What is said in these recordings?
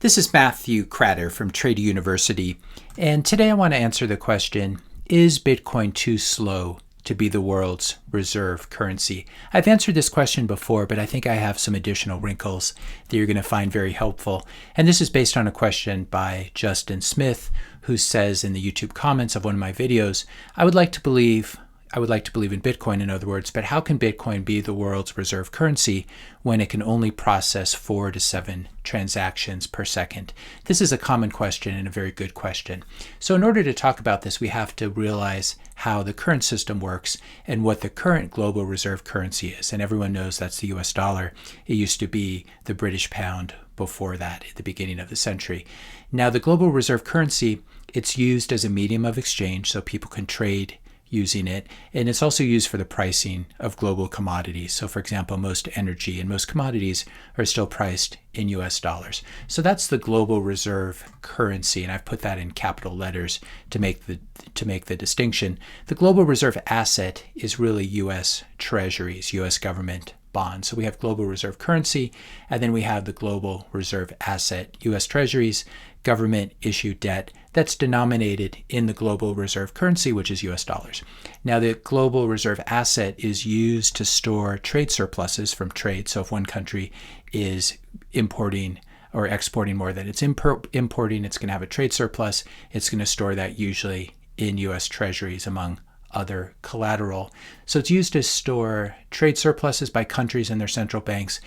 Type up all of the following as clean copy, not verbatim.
This is Matthew Kratter from Trade University, and today I want to answer the question, is Bitcoin too slow to be the world's reserve currency? I've answered this question before, but I think I have some additional wrinkles that you're going to find very helpful. And this is based on a question by Justin Smith, who says in the YouTube comments of one of my videos, I would like to believe in Bitcoin, in other words, but how can Bitcoin be the world's reserve currency when it can only process 4 to 7 transactions per second? This is a common question and a very good question. So in order to talk about this, we have to realize how the current system works and what the current global reserve currency is. And everyone knows that's the US dollar. It used to be the British pound before that at the beginning of the century. Now, the global reserve currency, it's used as a medium of exchange so people can trade using it, and it's also used for the pricing of global commodities. So for example, most energy and most commodities are still priced in US dollars. So that's the global reserve currency, and I've put that in capital letters to make the distinction. The global reserve asset is really US Treasuries, US government bonds. So we have global reserve currency, and then we have the global reserve asset, US Treasuries, government issued debt that's denominated in the global reserve currency, which is US dollars. Now, the global reserve asset is used to store trade surpluses from trade. So if one country is importing or exporting more than it's importing, it's going to have a trade surplus. It's going to store that usually in US Treasuries among other collateral. So it's used to store trade surpluses by countries and their central banks.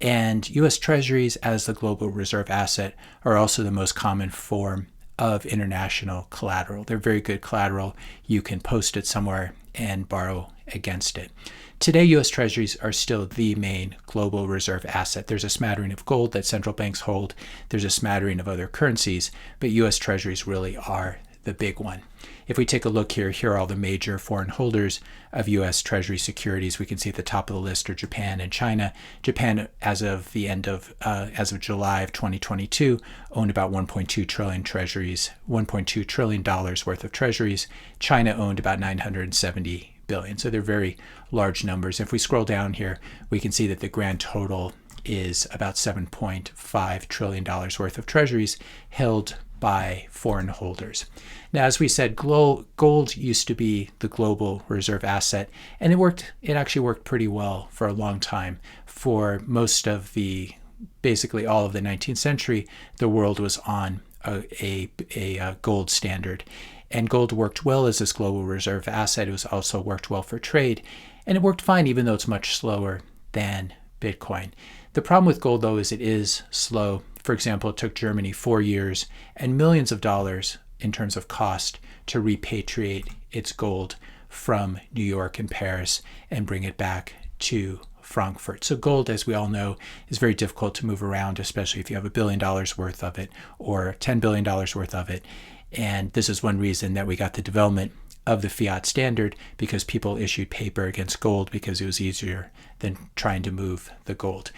And US Treasuries as the global reserve asset are also the most common form of international collateral. They're very good collateral. You can post it somewhere and borrow against it. Today, US Treasuries are still the main global reserve asset. There's a smattering of gold that central banks hold. There's a smattering of other currencies, but US Treasuries really are the big one. If we take a look here are all the major foreign holders of US Treasury securities. We can see at the top of the list are Japan and China. Japan, as of July of 2022, owned about 1.2 trillion treasuries, $1.2 trillion worth of treasuries. China owned about 970 billion. So they're very large numbers. If we scroll down here, we can see that the grand total is about $7.5 trillion worth of treasuries held by foreign holders. Now, as we said, gold used to be the global reserve asset, and it actually worked pretty well for a long time. For most of basically all of the 19th century, the world was on a gold standard. And gold worked well as this global reserve asset. It was also worked well for trade, and it worked fine even though it's much slower than Bitcoin. The problem with gold, though, is it is slow. For example, it took Germany 4 years and millions of dollars in terms of cost to repatriate its gold from New York and Paris and bring it back to Frankfurt. So gold, as we all know, is very difficult to move around, especially if you have $1 billion worth of it or $10 billion worth of it. And this is one reason that we got the development of the fiat standard, because people issued paper against gold because it was easier than trying to move the gold.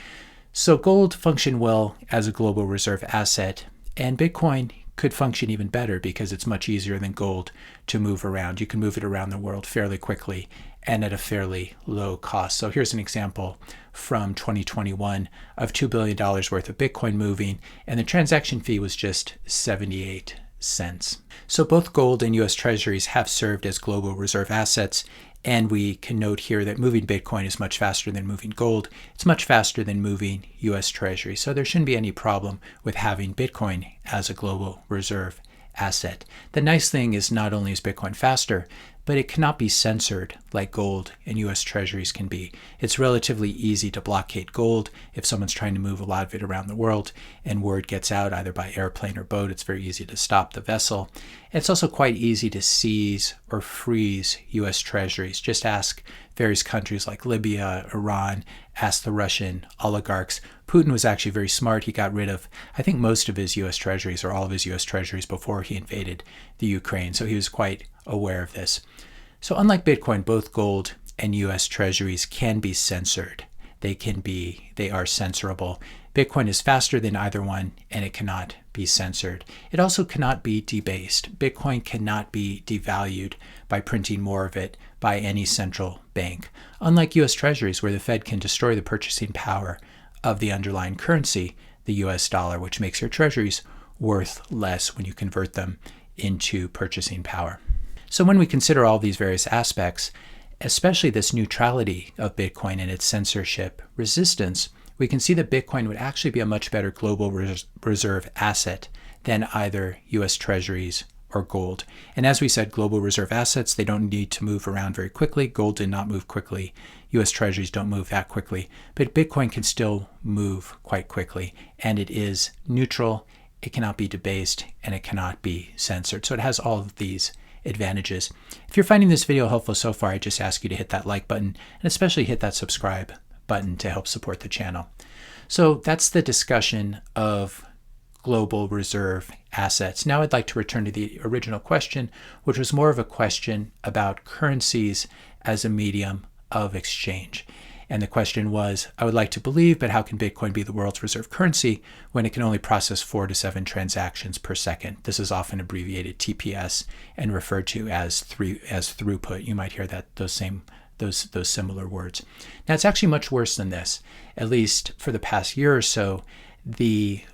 So gold functioned well as a global reserve asset, and Bitcoin could function even better because it's much easier than gold to move around. You can move it around the world fairly quickly and at a fairly low cost. So here's an example from 2021 of $2 billion worth of Bitcoin moving, and the transaction fee was just 78 cents. So both gold and US Treasuries have served as global reserve assets, and we can note here that moving Bitcoin is much faster than moving gold. It's much faster than moving US Treasury. So there shouldn't be any problem with having Bitcoin as a global reserve asset. The nice thing is not only is Bitcoin faster, but it cannot be censored like gold and US Treasuries can be. It's relatively easy to blockade gold if someone's trying to move a lot of it around the world and word gets out either by airplane or boat. It's very easy to stop the vessel. It's also quite easy to seize or freeze US Treasuries. Just ask various countries like Libya, Iran, ask the Russian oligarchs. Putin was actually very smart. He got rid of, I think, most of his US Treasuries or all of his US Treasuries before he invaded the Ukraine. So he was quite aware of this. So unlike Bitcoin, both gold and US Treasuries can be censored. They are censorable. Bitcoin is faster than either one, and it cannot be censored. It also cannot be debased. Bitcoin cannot be devalued by printing more of it by any central bank. Unlike US Treasuries, where the Fed can destroy the purchasing power of the underlying currency, the US dollar, which makes your treasuries worth less when you convert them into purchasing power. So when we consider all these various aspects, especially this neutrality of Bitcoin and its censorship resistance, we can see that Bitcoin would actually be a much better global reserve asset than either US Treasuries or gold. And as we said, global reserve assets, they don't need to move around very quickly. Gold did not move quickly. US Treasuries don't move that quickly. But Bitcoin can still move quite quickly. And it is neutral, it cannot be debased, and it cannot be censored. So it has all of these advantages. If you're finding this video helpful so far, I just ask you to hit that like button and especially hit that subscribe button to help support the channel. So that's the discussion of global reserve assets. Now I'd like to return to the original question, which was more of a question about currencies as a medium of exchange. And the question was, I would like to believe, but how can Bitcoin be the world's reserve currency when it can only process 4 to 7 transactions per second? This is often abbreviated TPS and referred to as throughput. You might hear that those similar words. Now it's actually much worse than this. At least for the past year or so, the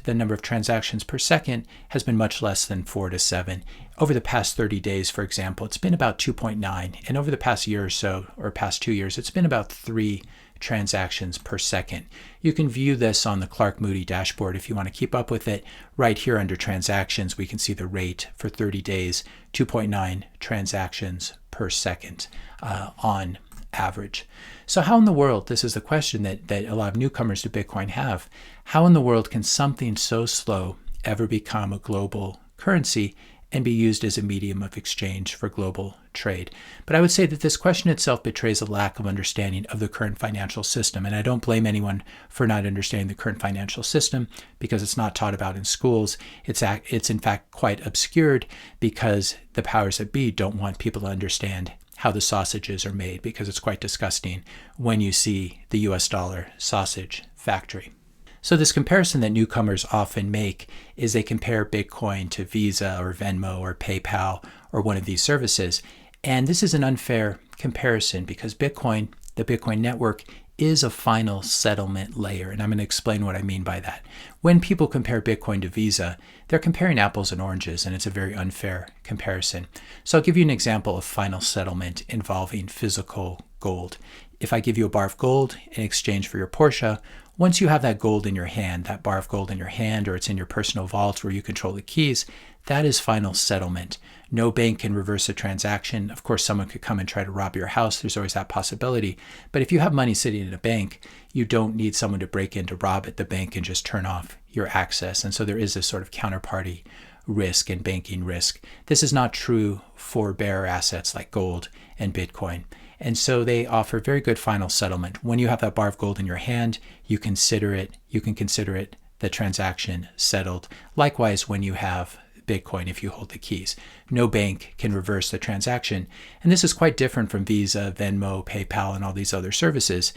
number of transactions per second has been much less than 4 to 7. Over the past 30 days, for example, it's been about 2.9. And over the past year or so, or past 2 years, it's been about 3 transactions per second. You can view this on the Clark-Moody dashboard if you want to keep up with it. Right here under transactions, we can see the rate for 30 days, 2.9 transactions per second on average. So how in the world, this is the question that a lot of newcomers to Bitcoin have, how in the world can something so slow ever become a global currency and be used as a medium of exchange for global trade? But I would say that this question itself betrays a lack of understanding of the current financial system. And I don't blame anyone for not understanding the current financial system because it's not taught about in schools. It's in fact quite obscured because the powers that be don't want people to understand how the sausages are made, because it's quite disgusting when you see the US dollar sausage factory. So this comparison that newcomers often make is they compare Bitcoin to Visa or Venmo or PayPal or one of these services. And this is an unfair comparison because Bitcoin, the Bitcoin network, is a final settlement layer. And I'm going to explain what I mean by that. When people compare Bitcoin to Visa, they're comparing apples and oranges, and it's a very unfair comparison. So I'll give you an example of final settlement involving physical gold. If I give you a bar of gold in exchange for your Porsche, once you have that gold in your hand, that bar of gold in your hand, or it's in your personal vault where you control the keys, that is final settlement. No bank can reverse a transaction. Of course, someone could come and try to rob your house. There's always that possibility. But if you have money sitting in a bank, you don't need someone to break in to rob it. The bank can just turn off your access. And so there is this sort of counterparty risk and banking risk. This is not true for bearer assets like gold and Bitcoin. And so they offer very good final settlement. When you have that bar of gold in your hand, you can consider it the transaction settled. Likewise, when you have Bitcoin, if you hold the keys, no bank can reverse the transaction. And this is quite different from Visa, Venmo, PayPal, and all these other services,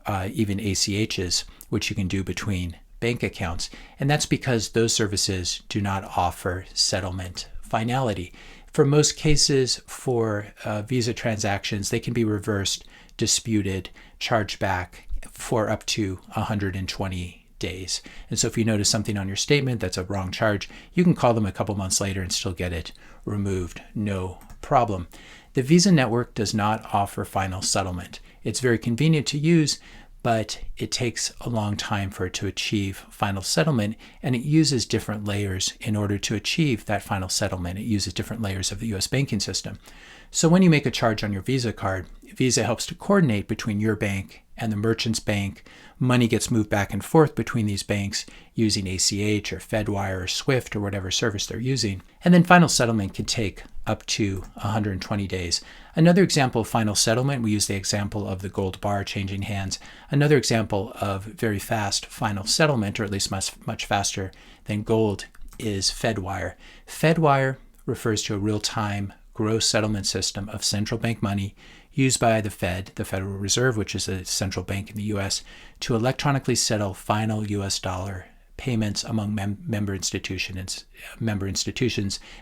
even ACHs, which you can do between bank accounts. And that's because those services do not offer settlement finality. For most cases, for Visa transactions, they can be reversed, disputed, charged back for up to 120 days. And so if you notice something on your statement that's a wrong charge, you can call them a couple months later and still get it removed, no problem. The Visa network does not offer final settlement. It's very convenient to use, but it takes a long time for it to achieve final settlement, and it uses different layers in order to achieve that final settlement. It uses different layers of the US banking system. So when you make a charge on your Visa card, Visa helps to coordinate between your bank and the merchant's bank. Money gets moved back and forth between these banks using ACH or Fedwire or Swift or whatever service they're using. And then final settlement can take up to 120 days. Another example of final settlement, we use the example of the gold bar changing hands. Another example of very fast final settlement, or at least much faster than gold, is Fedwire. Fedwire refers to a real-time gross settlement system of central bank money used by the Fed, the Federal Reserve, which is a central bank in the US, to electronically settle final US dollar payments among member institutions,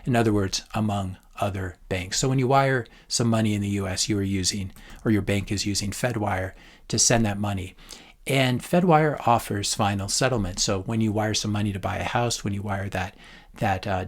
in other words, among other banks. So when you wire some money in the US, you are using, or your bank is using Fedwire to send that money. And Fedwire offers final settlement. So when you wire some money to buy a house, when you wire that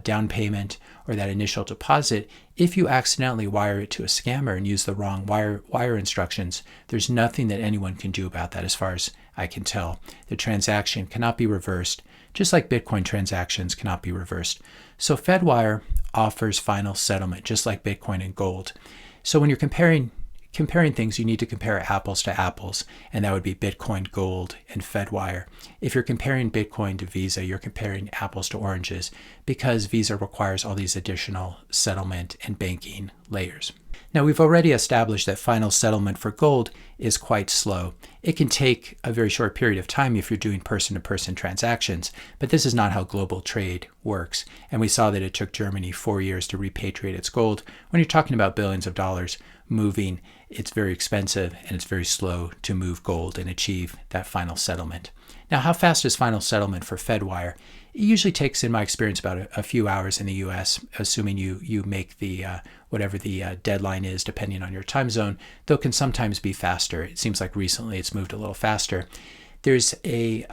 down payment or that initial deposit, if you accidentally wire it to a scammer and use the wrong wire instructions, there's nothing that anyone can do about that as far as I can tell. The transaction cannot be reversed, just like Bitcoin transactions cannot be reversed. So Fedwire offers final settlement, just like Bitcoin and gold. So when you're comparing things, you need to compare apples to apples, and that would be Bitcoin, gold, and Fedwire. If you're comparing Bitcoin to Visa, you're comparing apples to oranges because Visa requires all these additional settlement and banking layers. Now, we've already established that final settlement for gold is quite slow. It can take a very short period of time if you're doing person-to-person transactions, but this is not how global trade works. And we saw that it took Germany 4 years to repatriate its gold. When you're talking about billions of dollars moving, it's very expensive and it's very slow to move gold and achieve that final settlement. Now, how fast is final settlement for Fedwire? It usually takes, in my experience, about a few hours in the US, assuming you make the whatever the deadline is, depending on your time zone, though it can sometimes be faster. It seems like recently it's moved a little faster. There's a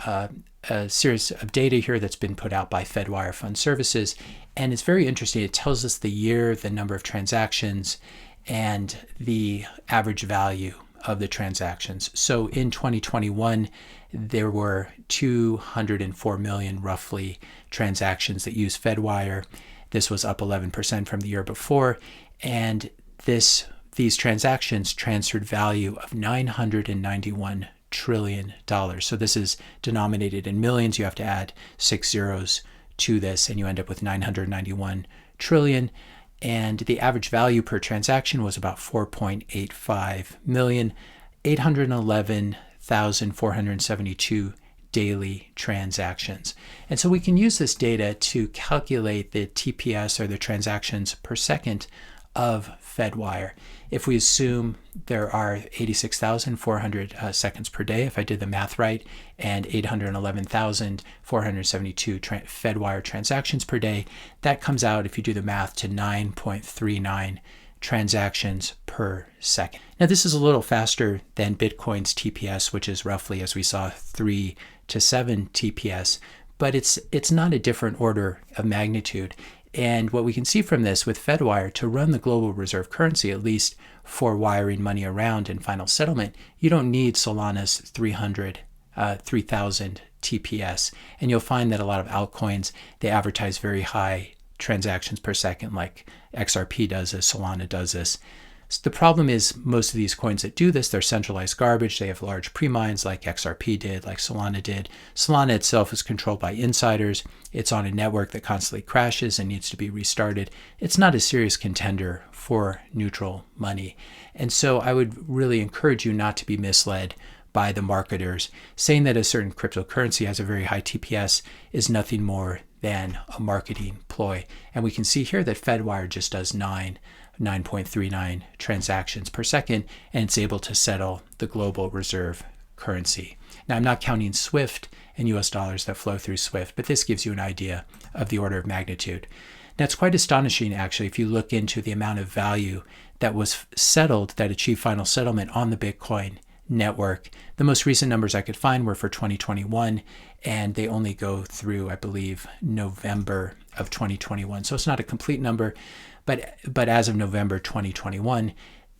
series of data here that's been put out by Fedwire Fund Services, and it's very interesting. It tells us the year, the number of transactions, and the average value of the transactions. So in 2021, there were 204 million roughly transactions that used Fedwire. This was up 11% from the year before, and these transactions transferred value of $991 trillion. So this is denominated in millions. You have to add 6 zeros to this, and you end up with 991 trillion. And the average value per transaction was about 4.85 million, 811,472 daily transactions. And so we can use this data to calculate the TPS, or the transactions per second, of Fedwire. If we assume there are 86,400 seconds per day, if I did the math right, and 811,472 Fedwire transactions per day, that comes out, if you do the math, to 9.39 transactions per second. Now, this is a little faster than Bitcoin's TPS, which is roughly, as we saw, 3 to 7 TPS, but it's not a different order of magnitude. And what we can see from this with Fedwire, to run the global reserve currency, at least for wiring money around and final settlement, you don't need Solana's 3,000 TPS. And you'll find that a lot of altcoins, they advertise very high transactions per second, like XRP does this, Solana does this. So the problem is, most of these coins that do this, they're centralized garbage. They have large pre-mines like XRP did, like Solana did. Solana itself is controlled by insiders. It's on a network that constantly crashes and needs to be restarted. It's not a serious contender for neutral money. And so I would really encourage you not to be misled by the marketers. Saying that a certain cryptocurrency has a very high TPS is nothing more than a marketing ploy. And we can see here that Fedwire just does 9.39 transactions per second, and it's able to settle the global reserve currency. Now, I'm not counting SWIFT and US dollars that flow through SWIFT, but this gives you an idea of the order of magnitude. Now, it's quite astonishing, actually, if you look into the amount of value that was settled, that achieved final settlement on the Bitcoin network. The most recent numbers I could find were for 2021, and they only go through, I believe, November of 2021. So it's not a complete number, but as of November 2021,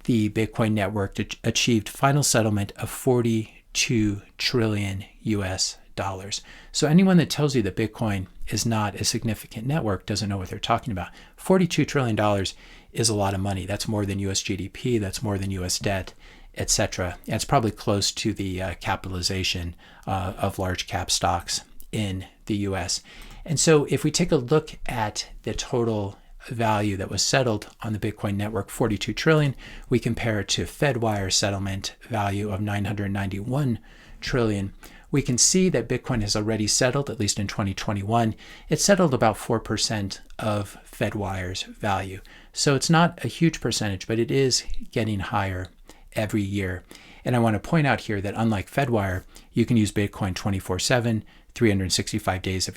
the Bitcoin network achieved final settlement of 42 trillion US dollars. So anyone that tells you that Bitcoin is not a significant network doesn't know what they're talking about. $42 trillion is a lot of money. That's more than US GDP, that's more than US debt, etc. And it's probably close to the capitalization of large cap stocks in the US. And so if we take a look at the total value that was settled on the Bitcoin network, 42 trillion, we compare it to Fedwire settlement value of 991 trillion. We can see that Bitcoin has already settled, at least in 2021, it settled about 4% of Fedwire's value. So it's not a huge percentage, but it is getting higher every year. And I want to point out here that unlike Fedwire, you can use Bitcoin 24/7, 365 days of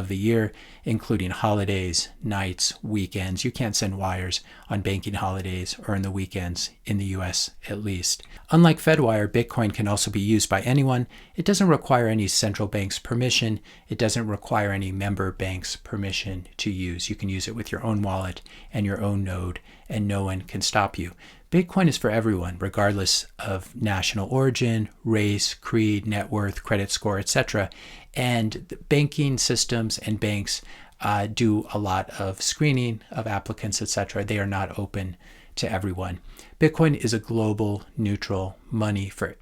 the year, including holidays, nights, weekends. You can't send wires on banking holidays or in the weekends in the US at least. Unlike Fedwire, Bitcoin can also be used by anyone. It doesn't require any central bank's permission. It doesn't require any member bank's permission to use. You can use it with your own wallet and your own node, and no one can stop you. Bitcoin is for everyone, regardless of national origin, race, creed, net worth, credit score, etc. And the banking systems and banks do a lot of screening of applicants, etc. They are not open to everyone. Bitcoin is a global neutral money for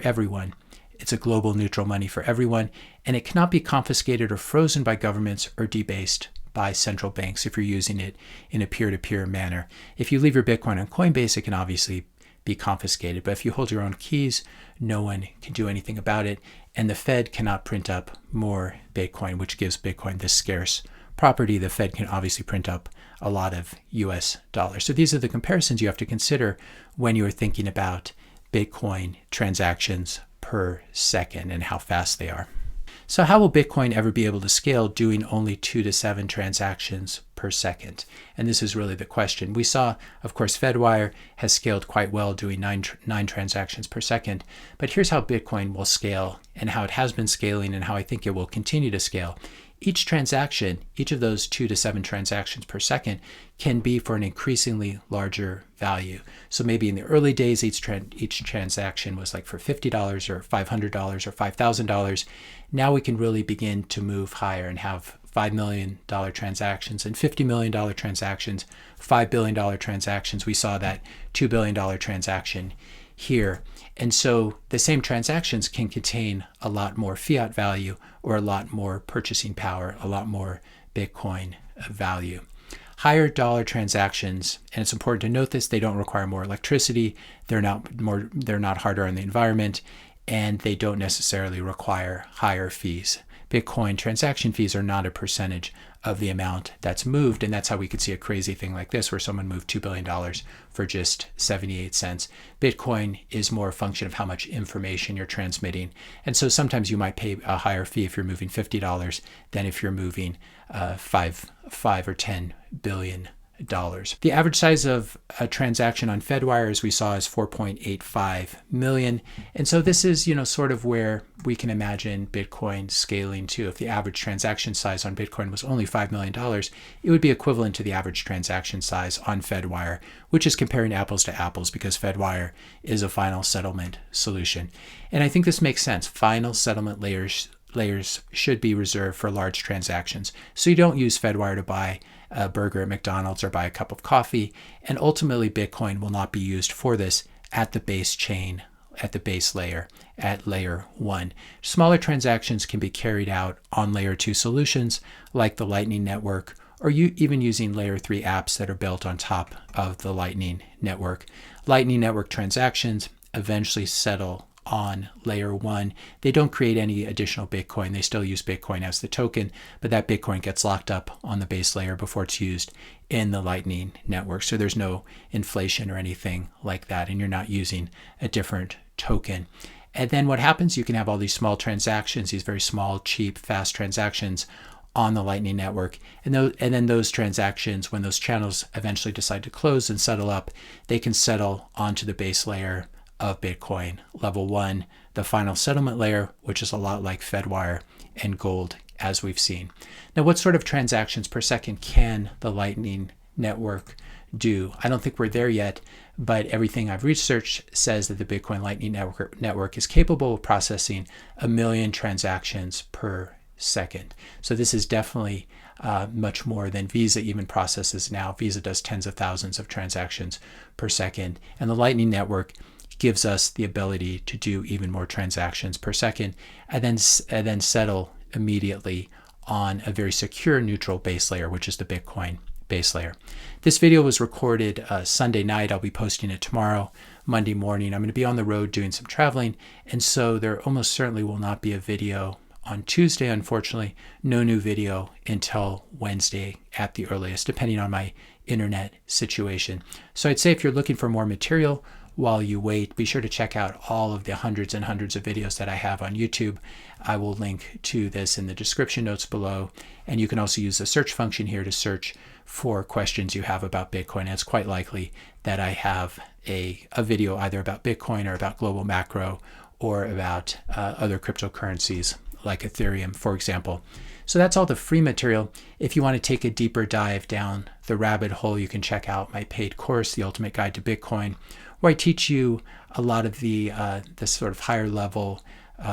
everyone. It's a global neutral money for everyone, and it cannot be confiscated or frozen by governments or debased by central banks if you're using it in a peer-to-peer manner. If you leave your Bitcoin on Coinbase, it can obviously be confiscated, but if you hold your own keys, no one can do anything about it, and the Fed cannot print up more Bitcoin, which gives Bitcoin this scarce property. The Fed can obviously print up a lot of US dollars. So these are the comparisons you have to consider when you're thinking about Bitcoin transactions per second and how fast they are. So how will Bitcoin ever be able to scale doing only 2 to 7 transactions per second? And this is really the question. We saw, of course, Fedwire has scaled quite well doing 9 transactions per second. But here's how Bitcoin will scale and how it has been scaling and how I think it will continue to scale. Each transaction, each of those 2 to 7 transactions per second can be for an increasingly larger value. So maybe in the early days, each transaction was like for $50 or $500 or $5,000. Now we can really begin to move higher and have $5 million transactions and $50 million transactions, $5 billion transactions. We saw that $2 billion transaction here. And so the same transactions can contain a lot more fiat value or a lot more purchasing power, a lot more Bitcoin value. Higher dollar transactions, and it's important to note this, they don't require more electricity, they're not harder on the environment, and they don't necessarily require higher fees. Bitcoin transaction fees are not a percentage of the amount that's moved, and that's how we could see a crazy thing like this where someone moved $2 billion for just 78 cents. Bitcoin is more a function of how much information you're transmitting, and so sometimes you might pay a higher fee if you're moving $50 than if you're moving $5 or $10 billion. The average size of a transaction on Fedwire, as we saw, is 4.85 million. And so this is, sort of where we can imagine Bitcoin scaling to. If the average transaction size on Bitcoin was only $5 million, it would be equivalent to the average transaction size on Fedwire, which is comparing apples to apples because Fedwire is a final settlement solution. And I think this makes sense. Final settlement layers should be reserved for large transactions. So you don't use Fedwire to buy a burger at McDonald's or buy a cup of coffee. And ultimately, Bitcoin will not be used for this at the base chain, at the base layer, at layer 1. Smaller transactions can be carried out on layer 2 solutions like the Lightning Network, or even using layer 3 apps that are built on top of the Lightning Network. Lightning Network transactions eventually settle on layer 1. They don't create any additional Bitcoin. They still use Bitcoin as the token, but that Bitcoin gets locked up on the base layer before it's used in the Lightning Network. So there's no inflation or anything like that, and you're not using a different token. And then what happens, you can have all these small transactions, these very small, cheap, fast transactions on the Lightning Network. And then those transactions, when those channels eventually decide to close and settle up, they can settle onto the base layer of Bitcoin, level 1, the final settlement layer, which is a lot like Fedwire and gold, as we've seen. Now, what sort of transactions per second can the Lightning Network do? I don't think we're there yet, but everything I've researched says that the Bitcoin Lightning Network is capable of processing 1 million transactions per second. So this is definitely much more than Visa even processes now. Visa does tens of thousands of transactions per second, and the Lightning Network gives us the ability to do even more transactions per second and then settle immediately on a very secure neutral base layer, which is the Bitcoin base layer. This video was recorded Sunday night. I'll be posting it tomorrow, Monday morning. I'm going to be on the road doing some traveling, and so there almost certainly will not be a video on Tuesday, unfortunately. No new video until Wednesday at the earliest, depending on my internet situation. So I'd say if you're looking for more material, while you wait, be sure to check out all of the hundreds and hundreds of videos that I have on YouTube. I will link to this in the description notes below. And you can also use the search function here to search for questions you have about Bitcoin. And it's quite likely that I have a video either about Bitcoin or about global macro or about other cryptocurrencies like Ethereum, for example. So that's all the free material. If you want to take a deeper dive down the rabbit hole, you can check out my paid course, The Ultimate Guide to Bitcoin, where I teach you a lot of the sort of higher level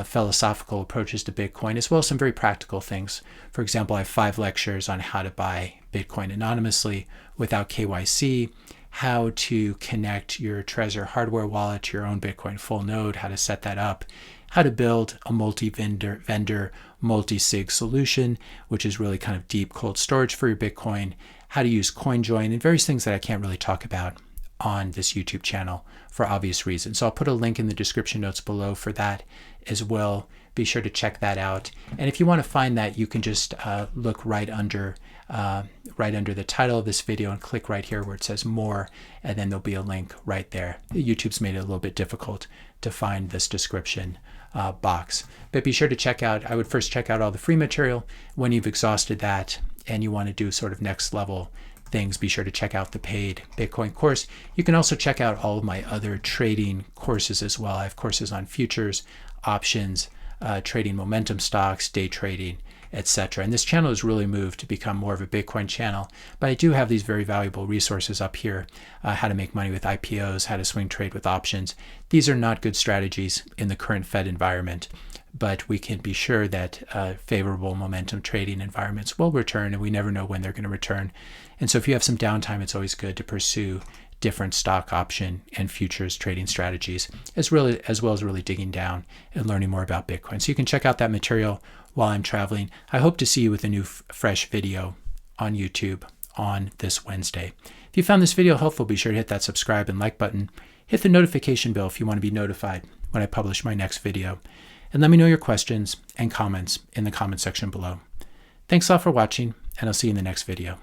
philosophical approaches to Bitcoin, as well as some very practical things. For example, I have 5 lectures on how to buy Bitcoin anonymously without KYC, how to connect your Trezor hardware wallet to your own Bitcoin full node, how to set that up, how to build a multi-vendor, multi-sig solution, which is really kind of deep cold storage for your Bitcoin, how to use CoinJoin, and various things that I can't really talk about on this YouTube channel for obvious reasons. So I'll put a link in the description notes below for that as well. Be sure to check that out. And if you want to find that, you can just look right under the title of this video and click right here where it says more, and then there'll be a link right there. YouTube's made it a little bit difficult to find this description box. But be sure to check out, I would first check out all the free material. When you've exhausted that and you want to do sort of next level things, be sure to check out the paid Bitcoin course. You can also check out all of my other trading courses as well. I have courses on futures, options, trading momentum stocks, day trading, etc. And this channel has really moved to become more of a Bitcoin channel, but I do have these very valuable resources up here, how to make money with IPOs, how to swing trade with options. These are not good strategies in the current Fed environment, but we can be sure that favorable momentum trading environments will return, and we never know when they're going to return. And so if you have some downtime, it's always good to pursue different stock, option, and futures trading strategies, as well as really digging down and learning more about Bitcoin. So you can check out that material while I'm traveling. I hope to see you with a new fresh video on YouTube on this Wednesday. If you found this video helpful, be sure to hit that subscribe and like button. Hit the notification bell if you want to be notified when I publish my next video. And let me know your questions and comments in the comment section below. Thanks a lot for watching, and I'll see you in the next video.